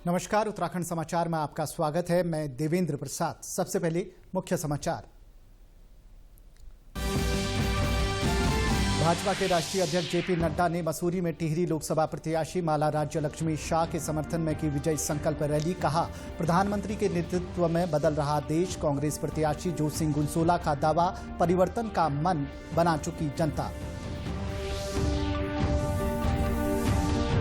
नमस्कार, उत्तराखंड समाचार में आपका स्वागत है। मैं देवेंद्र प्रसाद। सबसे पहले मुख्य समाचार। भाजपा के राष्ट्रीय अध्यक्ष जेपी नड्डा ने मसूरी में टिहरी लोकसभा प्रत्याशी माला राज्य लक्ष्मी शाह के समर्थन में की विजय संकल्प रैली। कहा, प्रधानमंत्री के नेतृत्व में बदल रहा देश। कांग्रेस प्रत्याशी जोत सिंह गुनसोला का दावा, परिवर्तन का मन बना चुकी जनता।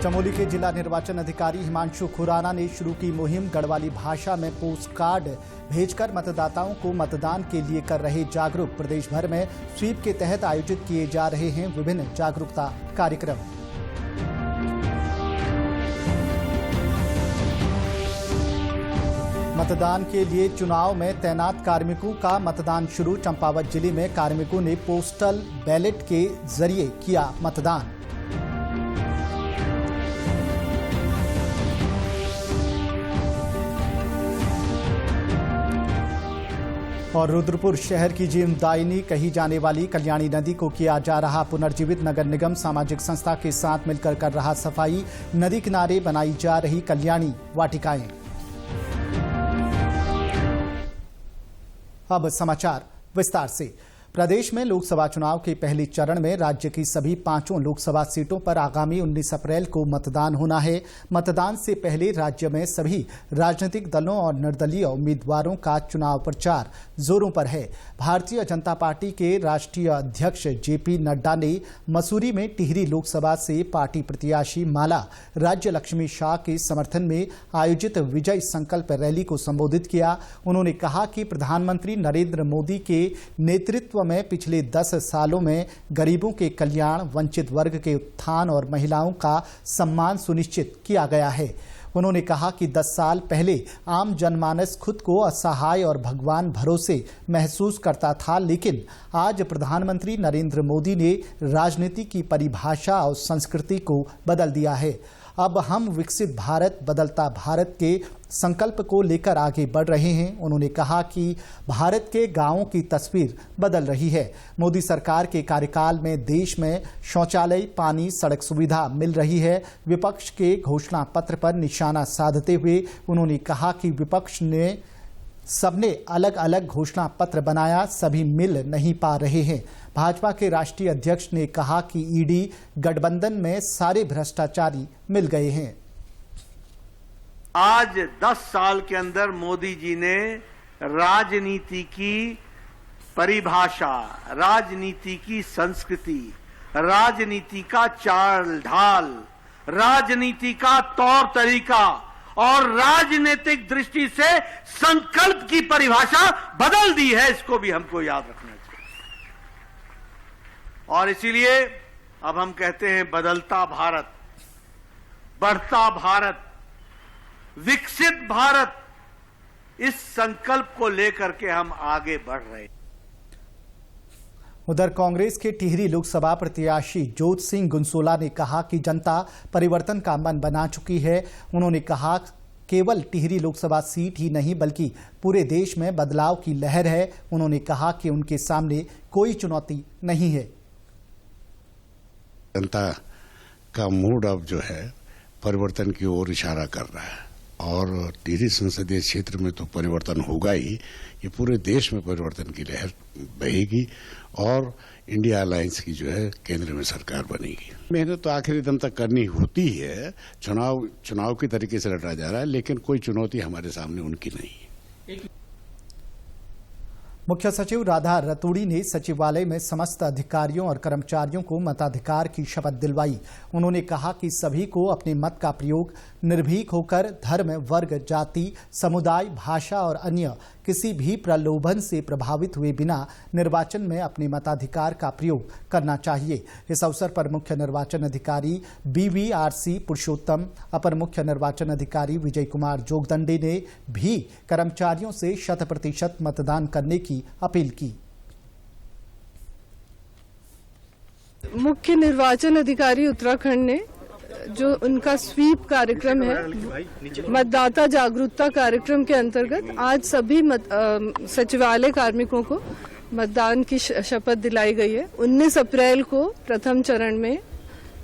चमोली के जिला निर्वाचन अधिकारी हिमांशु खुराना ने शुरू की मुहिम। गढ़वाली भाषा में पोस्ट कार्ड भेजकर मतदाताओं को मतदान के लिए कर रहे जागरूक। प्रदेश भर में स्वीप के तहत आयोजित किए जा रहे हैं विभिन्न जागरूकता कार्यक्रम। मतदान के लिए चुनाव में तैनात कार्मिकों का मतदान शुरू। चंपावत जिले में कार्मिकों ने पोस्टल बैलेट के जरिए किया मतदान। और रुद्रपुर शहर की जीवनदायिनी कही जाने वाली कल्याणी नदी को किया जा रहा पुनर्जीवित। नगर निगम सामाजिक संस्था के साथ मिलकर कर रहा सफाई। नदी किनारे बनाई जा रही कल्याणी वाटिकाएं। अब समाचार विस्तार से। प्रदेश में लोकसभा चुनाव के पहले चरण में राज्य की सभी 5 लोकसभा सीटों पर आगामी 19 अप्रैल को मतदान होना है। मतदान से पहले राज्य में सभी राजनीतिक दलों और निर्दलीय उम्मीदवारों का चुनाव प्रचार जोरों पर है। भारतीय जनता पार्टी के राष्ट्रीय अध्यक्ष जेपी नड्डा ने मसूरी में टिहरी लोकसभा से पार्टी प्रत्याशी माला राज्य लक्ष्मी शाह के समर्थन में आयोजित विजय संकल्प रैली को संबोधित किया। उन्होंने कहा कि प्रधानमंत्री नरेंद्र मोदी के नेतृत्व में पिछले 10 सालों में गरीबों के कल्याण, वंचित वर्ग के उत्थान और महिलाओं का सम्मान सुनिश्चित किया गया है। उन्होंने कहा कि 10 साल पहले आम जनमानस खुद को असहाय और भगवान भरोसे महसूस करता था, लेकिन आज प्रधानमंत्री नरेंद्र मोदी ने राजनीति की परिभाषा और संस्कृति को बदल दिया है। अब हम विकसित भारत, बदलता भारत के संकल्प को लेकर आगे बढ़ रहे हैं। उन्होंने कहा कि भारत के गांवों की तस्वीर बदल रही है। मोदी सरकार के कार्यकाल में देश में शौचालय, पानी, सड़क सुविधा मिल रही है। विपक्ष के घोषणा पत्र पर निशाना साधते हुए उन्होंने कहा कि विपक्ष ने सबने अलग अलग घोषणा पत्र बनाया, सभी मिल नहीं पा रहे हैं। भाजपा के राष्ट्रीय अध्यक्ष ने कहा कि ईडी गठबंधन में सारे भ्रष्टाचारी मिल गए हैं। आज 10 साल के अंदर मोदी जी ने राजनीति की परिभाषा, राजनीति की संस्कृति, राजनीति का चाल ढाल, राजनीति का तौर तरीका और राजनीतिक दृष्टि से संकल्प की परिभाषा बदल दी है। इसको भी हमको याद रखना चाहिए। और इसीलिए अब हम कहते हैं बदलता भारत, बढ़ता भारत, विकसित भारत। इस संकल्प को लेकर के हम आगे बढ़ रहे हैं। उधर कांग्रेस के टिहरी लोकसभा प्रत्याशी जोत सिंह गुनसोला ने कहा कि जनता परिवर्तन का मन बना चुकी है। उन्होंने कहा केवल टिहरी लोकसभा सीट ही नहीं बल्कि पूरे देश में बदलाव की लहर है। उन्होंने कहा कि उनके सामने कोई चुनौती नहीं है। जनता का मूड अब जो है परिवर्तन की ओर इशारा कर रहा है और टिहरी संसदीय क्षेत्र में तो परिवर्तन होगा ही, ये पूरे देश में परिवर्तन की लहर बहेगी और इंडिया अलायंस की जो है केंद्र में सरकार बनेगी। मेहनत तो आखिरी दम तक करनी होती है। चुनाव की तरीके से लड़ा जा रहा है, लेकिन कोई चुनौती हमारे सामने उनकी नहीं है। मुख्य सचिव राधा रतूड़ी ने सचिवालय में समस्त अधिकारियों और कर्मचारियों को मताधिकार की शपथ दिलवाई। उन्होंने कहा कि सभी को अपने मत का प्रयोग निर्भीक होकर धर्म, वर्ग, जाति, समुदाय, भाषा और अन्य किसी भी प्रलोभन से प्रभावित हुए बिना निर्वाचन में अपने मताधिकार का प्रयोग करना चाहिए। इस अवसर पर मुख्य निर्वाचन अधिकारी BVRC पुरुषोत्तम, अपर मुख्य निर्वाचन अधिकारी विजय कुमार जोगदंडे ने भी कर्मचारियों से 100% मतदान करने की अपील की। मुख्य निर्वाचन अधिकारी उत्तराखंड ने जो उनका स्वीप कार्यक्रम है, मतदाता जागरूकता कार्यक्रम के अंतर्गत आज सभी सचिवालय कार्मिकों को मतदान की शपथ दिलाई गई है। 19 अप्रैल को प्रथम चरण में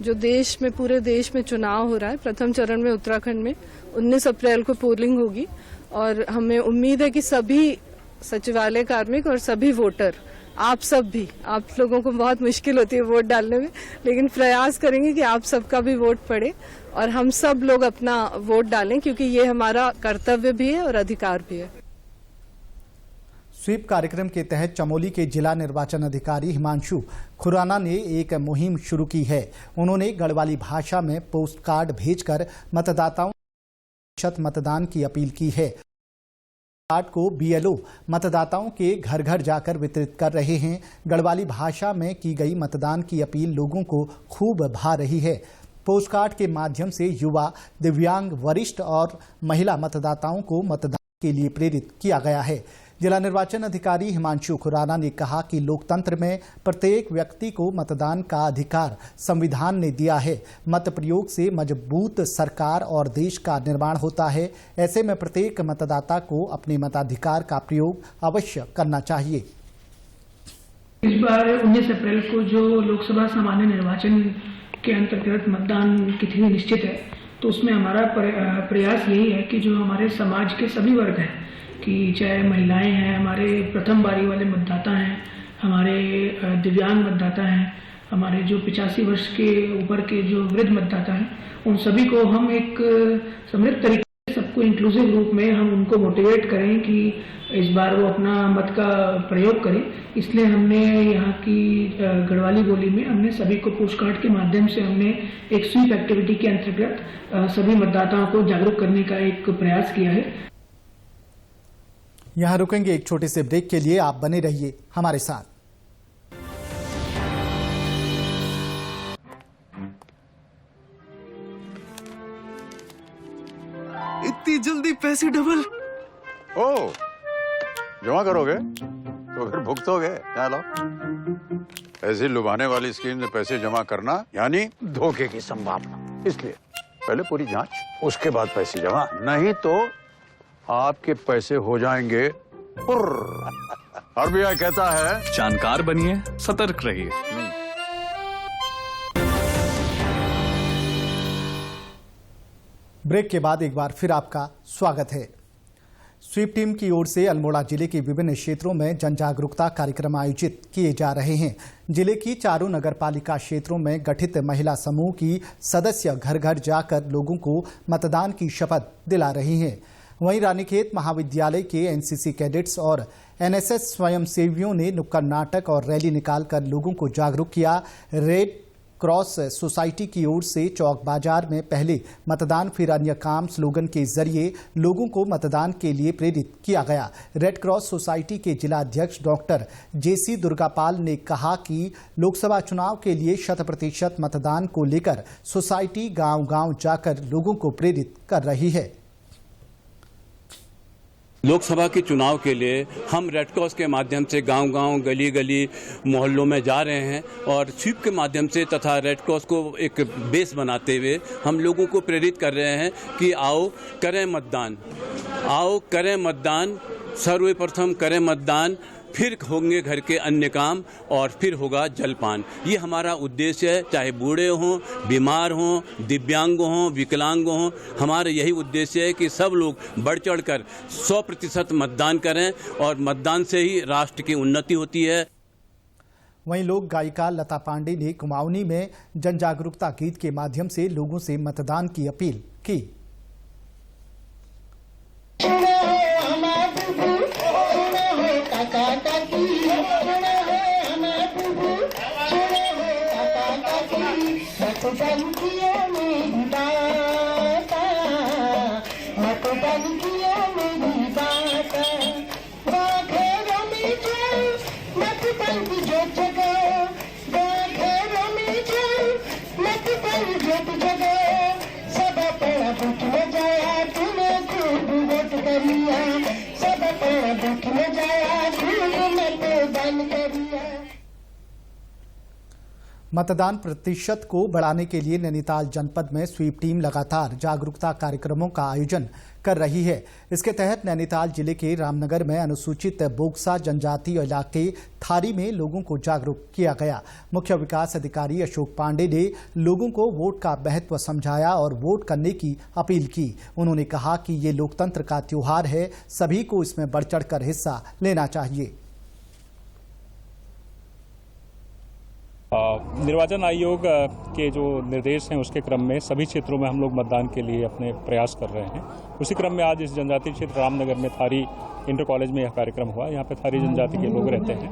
जो देश में, पूरे देश में चुनाव हो रहा है, प्रथम चरण में उत्तराखंड में 19 अप्रैल को पोलिंग होगी और हमें उम्मीद है कि सभी सचिवालय कार्मिक और सभी वोटर, आप सब भी, आप लोगों को बहुत मुश्किल होती है वोट डालने में, लेकिन प्रयास करेंगे कि आप सबका भी वोट पड़े और हम सब लोग अपना वोट डालें, क्योंकि ये हमारा कर्तव्य भी है और अधिकार भी है। स्वीप कार्यक्रम के तहत चमोली के जिला निर्वाचन अधिकारी हिमांशु खुराना ने एक मुहिम शुरू की है। उन्होंने गढ़वाली भाषा में पोस्ट कार्ड भेजकर मतदाताओं को मतदान की अपील की है। कार्ड को बीएलओ मतदाताओं के घर घर जाकर वितरित कर रहे हैं। गढ़वाली भाषा में की गई मतदान की अपील लोगों को खूब भा रही है। पोस्ट कार्ड के माध्यम से युवा, दिव्यांग, वरिष्ठ और महिला मतदाताओं को मतदान के लिए प्रेरित किया गया है। जिला निर्वाचन अधिकारी हिमांशु खुराना ने कहा कि लोकतंत्र में प्रत्येक व्यक्ति को मतदान का अधिकार संविधान ने दिया है। मत प्रयोग से मजबूत सरकार और देश का निर्माण होता है। ऐसे में प्रत्येक मतदाता को अपने मताधिकार का प्रयोग अवश्य करना चाहिए। इस बार 19 अप्रैल को जो लोकसभा सामान्य निर्वाचन के अंतर्गत मतदान की तिथि निश्चित है, तो उसमें हमारा प्रयास यही है कि जो हमारे समाज के सभी वर्ग हैं, कि चाहे महिलाएं हैं, हमारे प्रथम बारी वाले मतदाता हैं, हमारे दिव्यांग मतदाता हैं, हमारे जो 85 वर्ष के ऊपर के जो वृद्ध मतदाता हैं, उन सभी को हम एक समृद्ध तरीके से सबको इंक्लूसिव रूप में हम उनको मोटिवेट करें कि इस बार वो अपना मत का प्रयोग करें। इसलिए हमने यहाँ की गढ़वाली बोली में हमने सभी को पोस्ट कार्ड के माध्यम से हमने एक स्वीप एक्टिविटी के अंतर्गत सभी मतदाताओं को जागरूक करने का एक प्रयास किया है। यहाँ रुकेंगे एक छोटे से ब्रेक के लिए, आप बने रहिए हमारे साथ। इतनी जल्दी पैसे डबल? ओ, जमा करोगे तो फिर भुगतोगे। चलो, ऐसी लुभाने वाली स्कीम में पैसे जमा करना यानी धोखे की संभावना, इसलिए पहले पूरी जांच, उसके बाद पैसे जमा, नहीं तो आपके पैसे हो जाएंगे आरबीआई कहता है जानकार बनिए, सतर्क रहिए। ब्रेक के बाद एक बार फिर आपका स्वागत है। स्वीप टीम की ओर से अल्मोड़ा जिले के विभिन्न क्षेत्रों में जन जागरूकता कार्यक्रम आयोजित किए जा रहे हैं। जिले की चारों नगरपालिका क्षेत्रों में गठित महिला समूह की सदस्य घर घर जाकर लोगों को मतदान की शपथ दिला रही हैं। वहीं रानीखेत महाविद्यालय के एनसीसी कैडेट्स और एनएसएस स्वयंसेवियों ने नुक्कड़ नाटक और रैली निकालकर लोगों को जागरूक किया। रेड क्रॉस सोसाइटी की ओर से चौक बाजार में पहले मतदान फिर अन्य काम स्लोगन के जरिए लोगों को मतदान के लिए प्रेरित किया गया। रेड क्रॉस सोसाइटी के जिला अध्यक्ष डॉक्टर जेसी दुर्गापाल ने कहा कि लोकसभा चुनाव के लिए 100% मतदान को लेकर सोसाइटी गांव-गांव जाकर लोगों को प्रेरित कर रही है। लोकसभा के चुनाव के लिए हम रेड क्रॉस के माध्यम से गांव-गांव, गली-गली, मोहल्लों में जा रहे हैं और स्वीप के माध्यम से तथा रेड क्रॉस को एक बेस बनाते हुए हम लोगों को प्रेरित कर रहे हैं कि आओ करें मतदान, आओ करें मतदान, सर्वप्रथम करें मतदान, फिर होंगे घर के अन्य काम और फिर होगा जलपान। ये हमारा उद्देश्य है, चाहे बूढ़े हों, बीमार हों, दिव्यांग हों, विकलांग हों, हमारा यही उद्देश्य है कि सब लोग बढ़ चढ़कर 100% मतदान करें और मतदान से ही राष्ट्र की उन्नति होती है। वहीं लोक गायिका लता पांडे ने कुमाऊनी में जन जागरूकता गीत के माध्यम से लोगों से मतदान की अपील की। मतदान प्रतिशत को बढ़ाने के लिए नैनीताल जनपद में स्वीप टीम लगातार जागरूकता कार्यक्रमों का आयोजन कर रही है। इसके तहत नैनीताल जिले के रामनगर में अनुसूचित बोक्सा जनजाति इलाके थारी में लोगों को जागरूक किया गया। मुख्य विकास अधिकारी अशोक पांडे ने लोगों को वोट का महत्व समझाया और वोट करने की अपील की। उन्होंने कहा कि ये लोकतंत्र का त्योहार है, सभी को इसमें बढ़ चढ़कर हिस्सा लेना चाहिए। निर्वाचन आयोग के जो निर्देश हैं उसके क्रम में सभी क्षेत्रों में हम लोग मतदान के लिए अपने प्रयास कर रहे हैं। उसी क्रम में आज इस जनजातीय क्षेत्र रामनगर में थारी इंटर कॉलेज में यह कार्यक्रम हुआ। यहाँ पे थारी जनजाति के लोग रहते हैं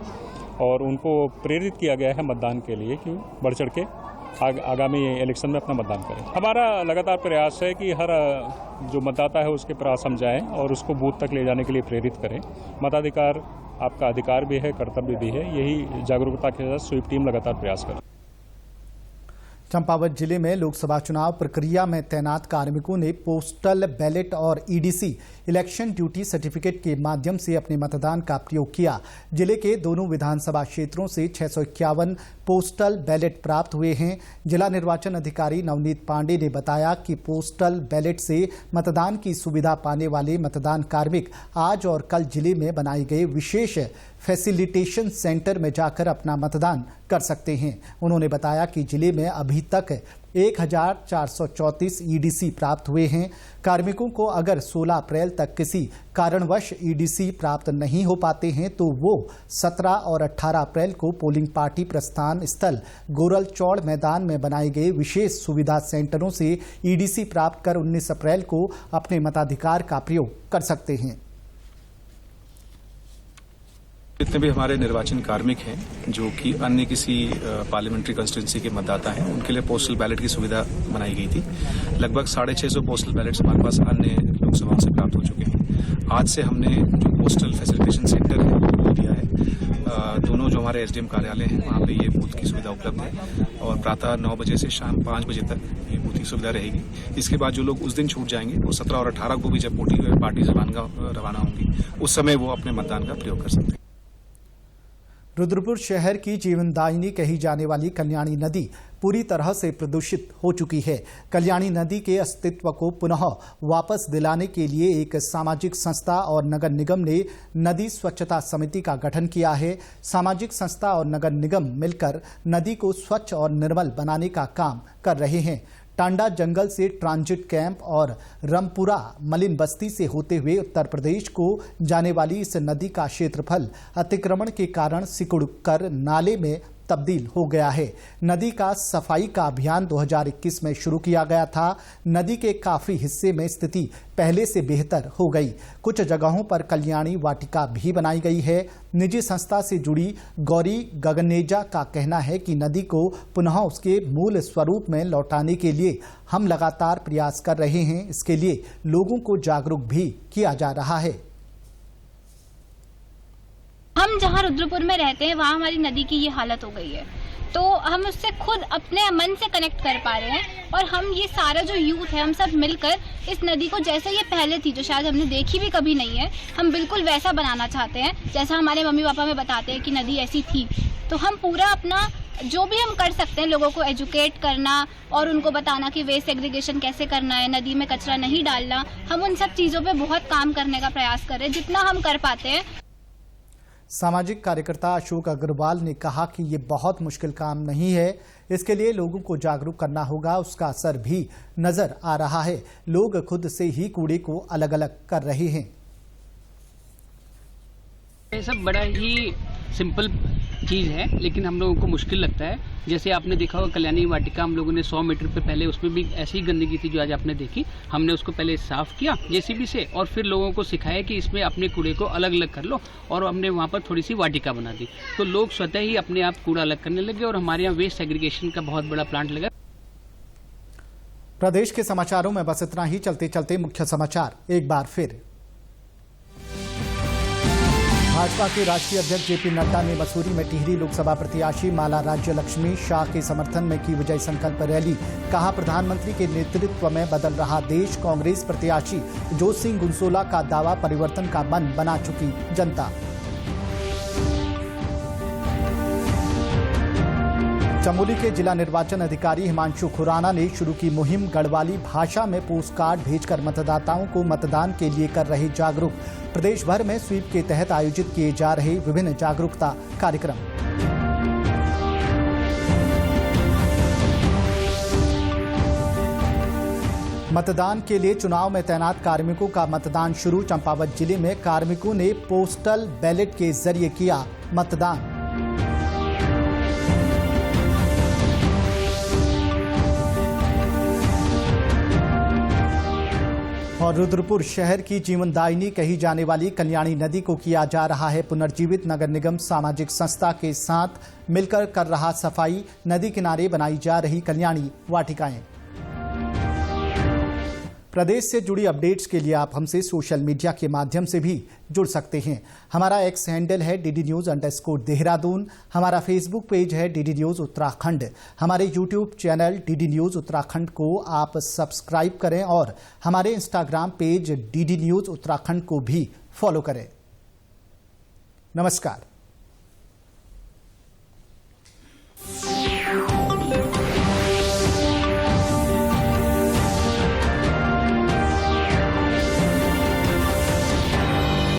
और उनको प्रेरित किया गया है मतदान के लिए कि बढ़ चढ़ के आगामी इलेक्शन में अपना मतदान करें। हमारा लगातार प्रयास है कि हर जो मतदाता है उसके प्रयास समझाएं और उसको बूथ तक ले जाने के लिए प्रेरित करें। मताधिकार आपका अधिकार भी है, कर्तव्य भी है। यही जागरूकता के साथ स्वीप टीम लगातार प्रयास कर रही है। चंपावत जिले में लोकसभा चुनाव प्रक्रिया में तैनात कार्मिकों ने पोस्टल बैलेट और ईडीसी इलेक्शन ड्यूटी सर्टिफिकेट के माध्यम से अपने मतदान का प्रयोग किया। जिले के दोनों विधानसभा क्षेत्रों से 651 पोस्टल बैलेट प्राप्त हुए हैं। जिला निर्वाचन अधिकारी नवनीत पांडे ने बताया कि पोस्टल बैलेट से मतदान की सुविधा पाने वाले मतदान कार्मिक आज और कल जिले में बनाए गए विशेष फैसिलिटेशन सेंटर में जाकर अपना मतदान कर सकते हैं। उन्होंने बताया कि जिले में अभी तक 1434 ईडीसी प्राप्त हुए हैं। कार्मिकों को अगर 16 अप्रैल तक किसी कारणवश ईडीसी प्राप्त नहीं हो पाते हैं तो वो 17 और 18 अप्रैल को पोलिंग पार्टी प्रस्थान स्थल गोरल चौड़ मैदान में बनाए गए विशेष सुविधा सेंटरों से ईडीसी प्राप्त कर 19 अप्रैल को अपने मताधिकार का प्रयोग कर सकते हैं। जितने भी हमारे निर्वाचन कार्मिक हैं जो कि अन्य किसी पार्लियामेंट्री कंस्टिट्यूंसी के मतदाता हैं, उनके लिए पोस्टल बैलेट की सुविधा बनाई गई थी। लगभग 650 पोस्टल बैलेट्स हमारे पास अन्य लोकसभाओं से प्राप्त हो चुके हैं। आज से हमने जो पोस्टल फैसिलिटेशन सेंटर है वो दिया है। दोनों जो हमारे एसडीएम कार्यालय हैं वहाँ पे ये बूथ की सुविधा उपलब्ध है और प्रातः 9 बजे से शाम 5 बजे तक ये बूथ की सुविधा रहेगी। इसके बाद जो लोग उस दिन छूट जाएंगे वो 17 और 18 को भी जब पार्टी रवाना होंगी उस समय वो अपने मतदान का प्रयोग कर सकते हैं। रुद्रपुर शहर की जीवनदायिनी कही जाने वाली कल्याणी नदी पूरी तरह से प्रदूषित हो चुकी है। कल्याणी नदी के अस्तित्व को पुनः वापस दिलाने के लिए एक सामाजिक संस्था और नगर निगम ने नदी स्वच्छता समिति का गठन किया है। सामाजिक संस्था और नगर निगम मिलकर नदी को स्वच्छ और निर्मल बनाने का काम कर रहे हैं। टांडा जंगल से ट्रांजिट कैंप और रमपुरा मलिन बस्ती से होते हुए उत्तर प्रदेश को जाने वाली इस नदी का क्षेत्रफल अतिक्रमण के कारण सिकुड़ कर नाले में तब्दील हो गया है। नदी का सफाई का अभियान 2021 में शुरू किया गया था। नदी के काफी हिस्से में स्थिति पहले से बेहतर हो गई। कुछ जगहों पर कल्याणी वाटिका भी बनाई गई है। निजी संस्था से जुड़ी गौरी गगनेजा का कहना है कि नदी को पुनः उसके मूल स्वरूप में लौटाने के लिए हम लगातार प्रयास कर रहे हैं। इसके लिए लोगों को जागरूक भी किया जा रहा है। हम जहाँ रुद्रपुर में रहते हैं वहाँ हमारी नदी की ये हालत हो गई है, तो हम उससे खुद अपने मन से कनेक्ट कर पा रहे हैं और हम ये सारा जो यूथ है हम सब मिलकर इस नदी को जैसे ये पहले थी, जो शायद हमने देखी भी कभी नहीं है, हम बिल्कुल वैसा बनाना चाहते हैं जैसा हमारे मम्मी पापा हमें बताते हैं कि नदी ऐसी थी। तो हम पूरा अपना जो भी हम कर सकते हैं, लोगों को एजुकेट करना और उनको बताना कि वेस्ट सेग्रीगेशन कैसे करना है, नदी में कचरा नहीं डालना, हम उन सब चीज़ों पे बहुत काम करने का प्रयास कर रहे हैं जितना हम कर पाते हैं। सामाजिक कार्यकर्ता अशोक अग्रवाल ने कहा कि ये बहुत मुश्किल काम नहीं है, इसके लिए लोगों को जागरूक करना होगा। उसका असर भी नजर आ रहा है। लोग खुद से ही कूड़े को अलग अलग कर रहे हैं। ये सब बड़ा ही सिंपल चीज़ है लेकिन हम लोगों को मुश्किल लगता है। जैसे आपने देखा होगा कल्याणी वाटिका हम लोगों ने 100 मीटर पे पहले उसमें भी ऐसी ही गंदगी थी जो आज आपने देखी। हमने उसको पहले साफ किया जेसीबी से और फिर लोगों को सिखाया कि इसमें अपने कूड़े को अलग अलग कर लो और हमने वहाँ पर थोड़ी सी वाटिका बना दी, तो लोग स्वतः ही अपने आप कूड़ा अलग करने लगे और हमारे यहाँ वेस्ट सेग्रीगेशन का बहुत बड़ा प्लांट लगा। प्रदेश के समाचारों में बस इतना ही। चलते चलते मुख्य समाचार एक बार फिर। भाजपा के राष्ट्रीय अध्यक्ष जेपी नड्डा ने मसूरी में टिहरी लोकसभा प्रत्याशी माला राज्य लक्ष्मी शाह के समर्थन में की विजय संकल्प रैली। कहा, प्रधानमंत्री के नेतृत्व में बदल रहा देश। कांग्रेस प्रत्याशी जोत सिंह गुंसोला का दावा, परिवर्तन का मन बना चुकी जनता। चमोली के जिला निर्वाचन अधिकारी हिमांशु खुराना ने शुरू की मुहिम गढ़वाली भाषा में पोस्ट कार्ड भेजकर मतदाताओं को मतदान के लिए कर रहे जागरूक। प्रदेश भर में स्वीप के तहत आयोजित किए जा रहे विभिन्न जागरूकता कार्यक्रम। मतदान के लिए चुनाव में तैनात कार्मिकों का मतदान शुरू। चंपावत जिले में कार्मिकों ने पोस्टल बैलेट के जरिए किया मतदान। और रुद्रपुर शहर की जीवनदायिनी कही जाने वाली कल्याणी नदी को किया जा रहा है पुनर्जीवित। नगर निगम सामाजिक संस्था के साथ मिलकर कर रहा सफाई। नदी किनारे बनाई जा रही कल्याणी वाटिकाएं। प्रदेश से जुड़ी अपडेट्स के लिए आप हमसे सोशल मीडिया के माध्यम से भी जुड़ सकते हैं। हमारा एक्स हैंडल है DD News_देहरादून। हमारा फेसबुक पेज है DD News उत्तराखंड। हमारे YouTube channel DD News Uttarakhand को आप सब्सक्राइब करें और हमारे Instagram page DD News Uttarakhand को भी फॉलो करें। नमस्कार।